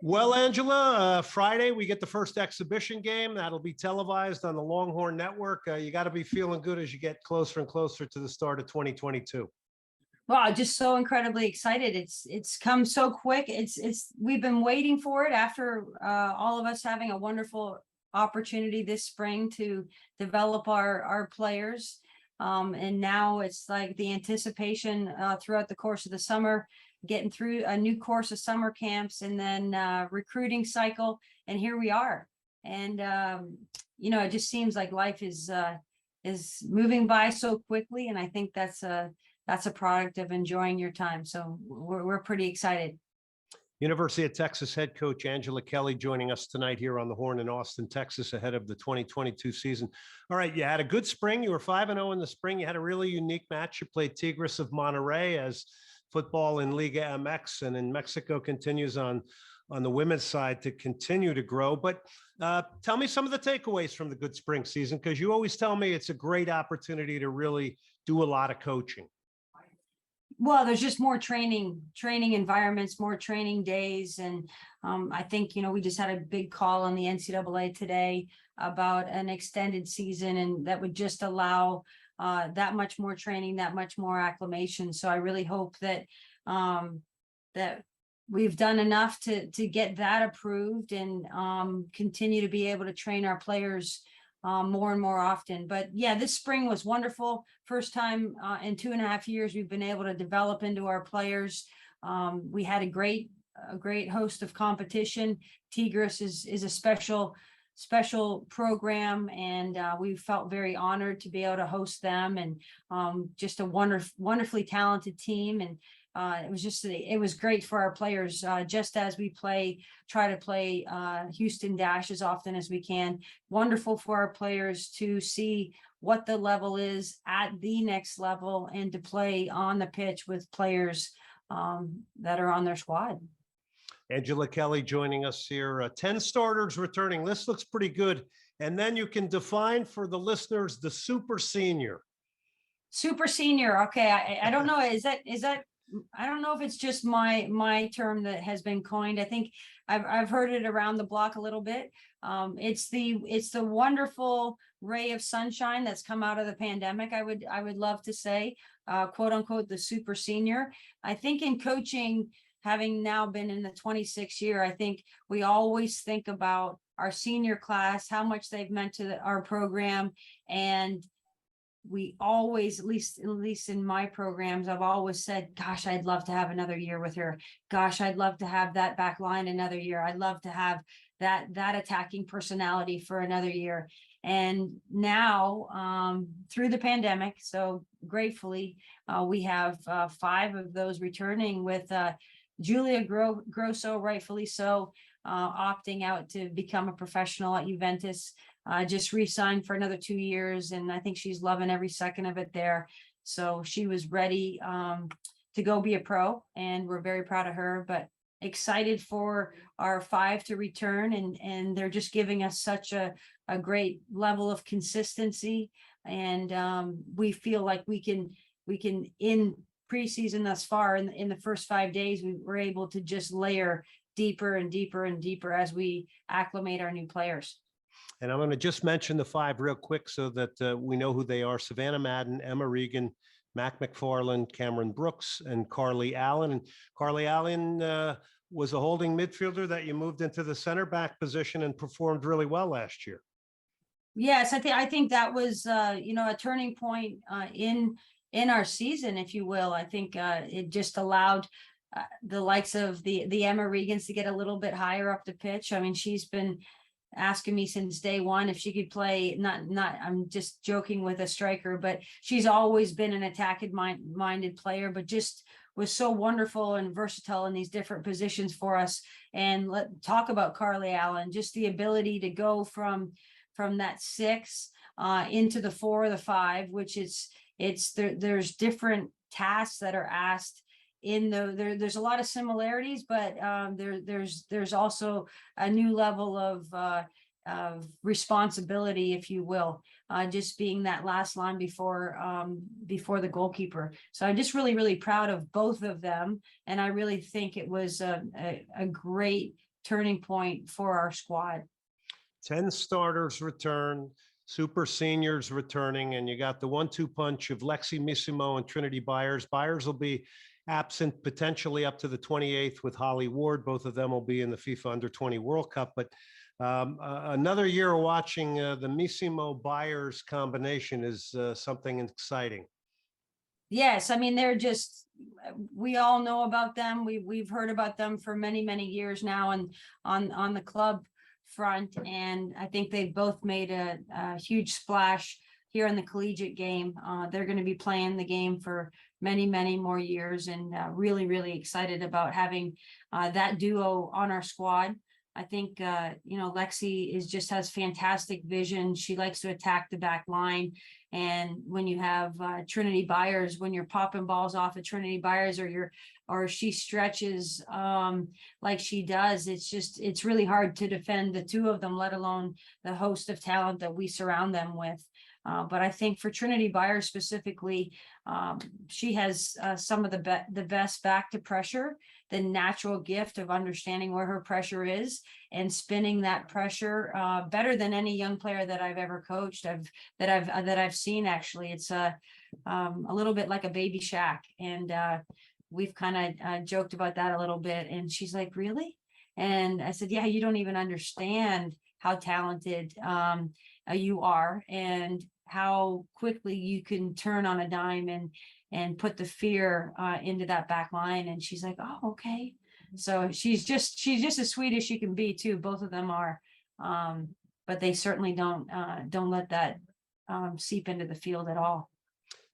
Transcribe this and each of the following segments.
Well, Angela, Friday we get the first exhibition game that'll be televised on the Longhorn Network. You got to be feeling good as you get closer and closer to the start of 2022. Wow, just so incredibly excited. It's come so quick. It's we've been waiting for it after all of us having a wonderful opportunity this spring to develop our players. And now it's like the anticipation throughout the course of the summer, getting through a new course of summer camps and then recruiting cycle. And here we are. And it just seems like life is moving by so quickly. And I think that's a product of enjoying your time. So we're pretty excited. University of Texas head coach Angela Kelly joining us tonight here on the Horn in Austin, Texas, ahead of the 2022 season. All right, you had a good spring. You were 5-0 in the spring. You had a really unique match. You played Tigres of Monterrey as football in Liga MX, and in Mexico continues on the women's side to continue to grow. But tell me some of the takeaways from the good spring season, because you always tell me it's a great opportunity to really do a lot of coaching. Well, there's just more training environments, more training days. And I think, we just had a big call on the NCAA today about an extended season, and that would just allow that much more training, that much more acclimation. So I really hope that that we've done enough to get that approved and continue to be able to train our players more and more often. But yeah, this spring was wonderful. First time in 2.5 years we've been able to develop into our players. We had a great host of competition. Tigres is a special program, and we felt very honored to be able to host them, and just a wonderfully talented team. And it was great for our players, just as we try to play Houston Dash as often as we can. Wonderful for our players to see what the level is at the next level and to play on the pitch with players that are on their squad. Angela Kelly joining us here. 10 starters returning. This looks pretty good. And then you can define for the listeners the super senior. Super senior. Okay. I don't know. Is that I don't know if it's just my term that has been coined. I think I've heard it around the block a little bit. It's the wonderful ray of sunshine that's come out of the pandemic. I would love to say, quote unquote, the super senior. I think in coaching, having now been in the 26th year, I think we always think about our senior class, how much they've meant to our program. And we always, at least in my programs, I've always said, gosh, I'd love to have another year with her. Gosh, I'd love to have that back line another year. I'd love to have that attacking personality for another year. And now, through the pandemic, so gratefully, we have 5 of those returning, with Julia Grosso, rightfully so, opting out to become a professional at Juventus. Just re-signed for another 2 years, and I think she's loving every second of it there. So she was ready to go be a pro, and we're very proud of her, but excited for our 5 to return. And they're just giving us such a great level of consistency. And we feel like we can in preseason thus far, in the first 5 days, we were able to just layer deeper and deeper and deeper as we acclimate our new players. And I'm going to just mention the 5 real quick so that we know who they are. Savannah Madden, Emma Regan, Mac McFarland, Cameron Brooks, and Carly Allen. And Carly Allen was a holding midfielder that you moved into the center back position and performed really well last year. Yes, I think that was a turning point in our season, if you will. I think it just allowed the likes of the Emma Regans to get a little bit higher up the pitch. I mean, she's been asking me since day one if she could play, I'm just joking with a striker, but she's always been an attacking minded player, but just was so wonderful and versatile in these different positions for us. And let's talk about Carly Allen, just the ability to go from that 6 into the 4 or the 5, which there's different tasks that are asked there's a lot of similarities, but there's also a new level of responsibility, if you will, just being that last line before the goalkeeper. So I'm just really, really proud of both of them. And I really think it was a great turning point for our squad. 10 starters return, super seniors returning, and you got the 1-2 punch of Lexi Missimo and Trinity Byers. Byers will be absent potentially up to the 28th with Holly Ward. Both of them will be in the FIFA Under-20 World Cup. But another year of watching the Missimo Byers combination is something exciting. Yes, I mean, they're just, we all know about them. We've heard about them for many, many years now, and on the club front. And I think they've both made a huge splash here in the collegiate game. They're going to be playing the game for many, many more years, and really, really excited about having that duo on our squad. I think, Lexi just has fantastic vision. She likes to attack the back line. And when you have Trinity Byers, when you're popping balls off of Trinity Byers, or she stretches like she does, it's really hard to defend the two of them, let alone the host of talent that we surround them with. But I think for Trinity Byers specifically, she has some of the best back to pressure, the natural gift of understanding where her pressure is and spinning that pressure better than any young player that I've ever coached. That I've seen. Actually, it's a little bit like a baby Shaq, and we've kind of joked about that a little bit. And she's like, "Really?" And I said, "Yeah, you don't even understand how talented you are, and how quickly you can turn on a dime and put the fear into that back line." And she's like, "Oh, okay." So she's just as sweet as she can be too. Both of them are, but they certainly don't let that seep into the field at all.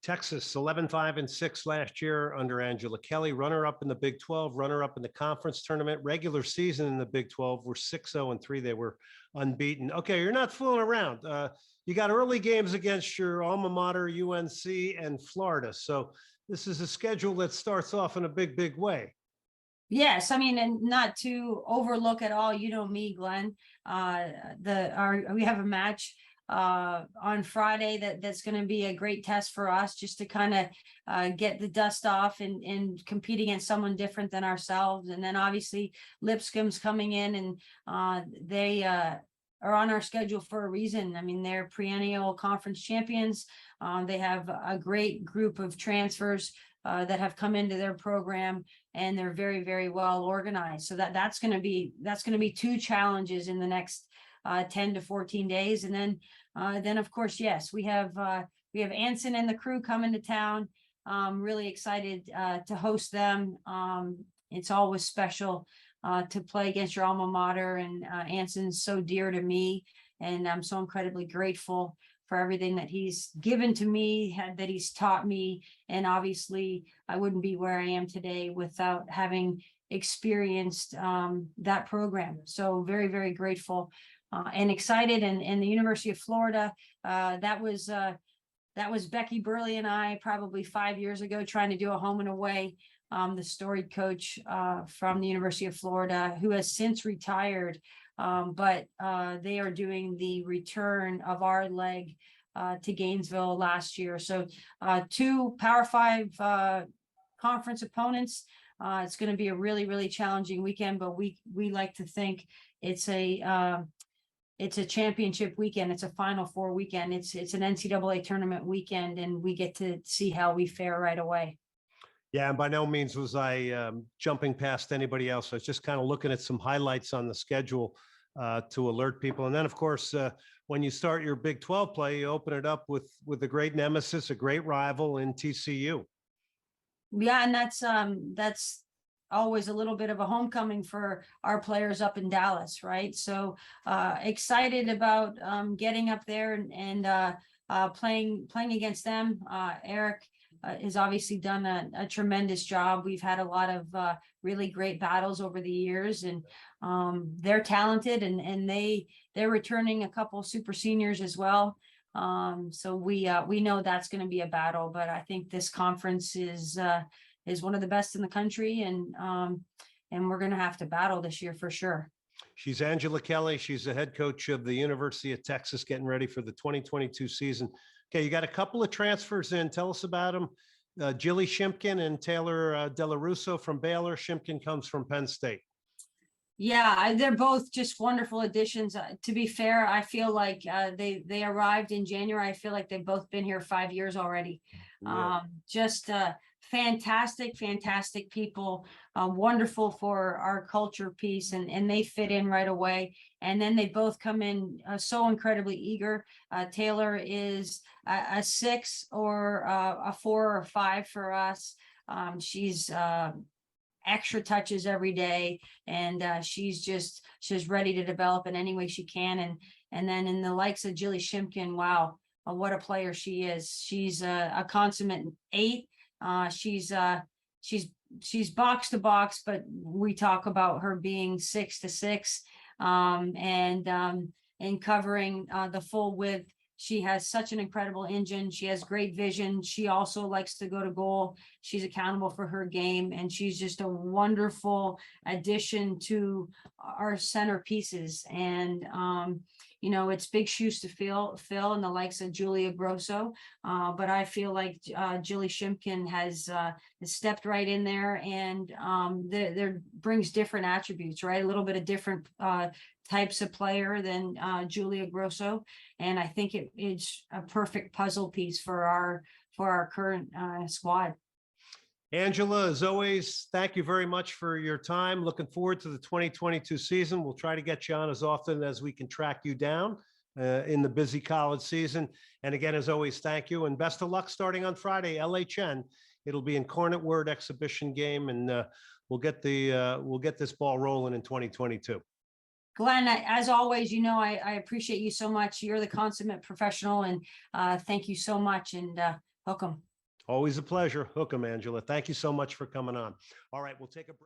Texas 11-5-6 last year under Angela Kelly, runner-up in the Big 12, runner-up in the conference tournament. Regular season in the Big 12 were 6-0-3. They were unbeaten. Okay, you're not fooling around. You got early games against your alma mater, UNC, and Florida. So this is a schedule that starts off in a big, big way. Yes, I mean, and not to overlook at all, me, Glenn. We have a match on Friday that's going to be a great test for us, just to kind of get the dust off and compete against someone different than ourselves. And then obviously Lipscomb's coming in, and they are on our schedule for a reason. I mean, they're perennial conference champions. They have a great group of transfers that have come into their program, and they're very, very well organized. So that's going to be two challenges in the next 10 to 14 days. And then of course, yes, we have Anson and the crew coming to town. Really excited to host them. It's always special to play against your alma mater, and Anson's so dear to me, and I'm so incredibly grateful for everything that he's given to me, that he's taught me. And obviously I wouldn't be where I am today without having experienced that program. So very, very grateful and excited. And the University of Florida, that was Becky Burley and I probably 5 years ago trying to do a home and away. The storied coach from the University of Florida, who has since retired, but they are doing the return of our leg to Gainesville last year. So two Power 5 conference opponents. It's going to be a really, really challenging weekend, but we like to think it's a championship weekend. It's a Final Four weekend. It's an NCAA tournament weekend, and we get to see how we fare right away. Yeah, and by no means was I jumping past anybody else. I was just kind of looking at some highlights on the schedule to alert people. And then, of course, when you start your Big 12 play, you open it up with a great nemesis, a great rival in TCU. Yeah, and that's always a little bit of a homecoming for our players up in Dallas, right? So excited about getting up there and playing against them. Eric has obviously done a tremendous job. We've had a lot of really great battles over the years, and they're talented, and they're returning a couple super seniors as well. So we know that's going to be a battle, but I think this conference is one of the best in the country, and we're going to have to battle this year for sure. She's Angela Kelly. She's the head coach of the University of Texas, getting ready for the 2022 season. Okay, you got a couple of transfers in. Tell us about them. Jilly Shimpkin and Taylor Delarusso from Baylor. Shimpkin comes from Penn State. Yeah, they're both just wonderful additions. To be fair, I feel like they arrived in January. I feel like they've both been here 5 years already. Yeah. Just fantastic, fantastic people. Wonderful for our culture piece, and they fit in right away. And then they both come in so incredibly eager. Taylor is a 6 or a 4 or 5 for us. She's extra touches every day, and she's ready to develop in any way she can. And then in the likes of Jilly Shimkin, wow, what a player she is. She's a consummate 8. She's she's box to box, but we talk about her being 6 to 6, and covering the full width. She has such an incredible engine. She has great vision. She also likes to go to goal. She's accountable for her game, and she's just a wonderful addition to our centerpieces. And it's big shoes to fill in the likes of Julia Grosso. But I feel like Jilly Shimkin has stepped right in there, and there brings different attributes, right? A little bit of different types of player than Julia Grosso. And I think it's a perfect puzzle piece for our current squad. Angela, as always, thank you very much for your time. Looking forward to the 2022 season. We'll try to get you on as often as we can track you down in the busy college season. And again, as always, thank you and best of luck starting on Friday, LHN. It'll be in Cornet Word exhibition game, and we'll get this ball rolling in 2022. Glenn, as always, I appreciate you so much. You're the consummate professional, and thank you so much. And hook 'em. Always a pleasure. Hook 'em, Angela. Thank you so much for coming on. All right, we'll take a break.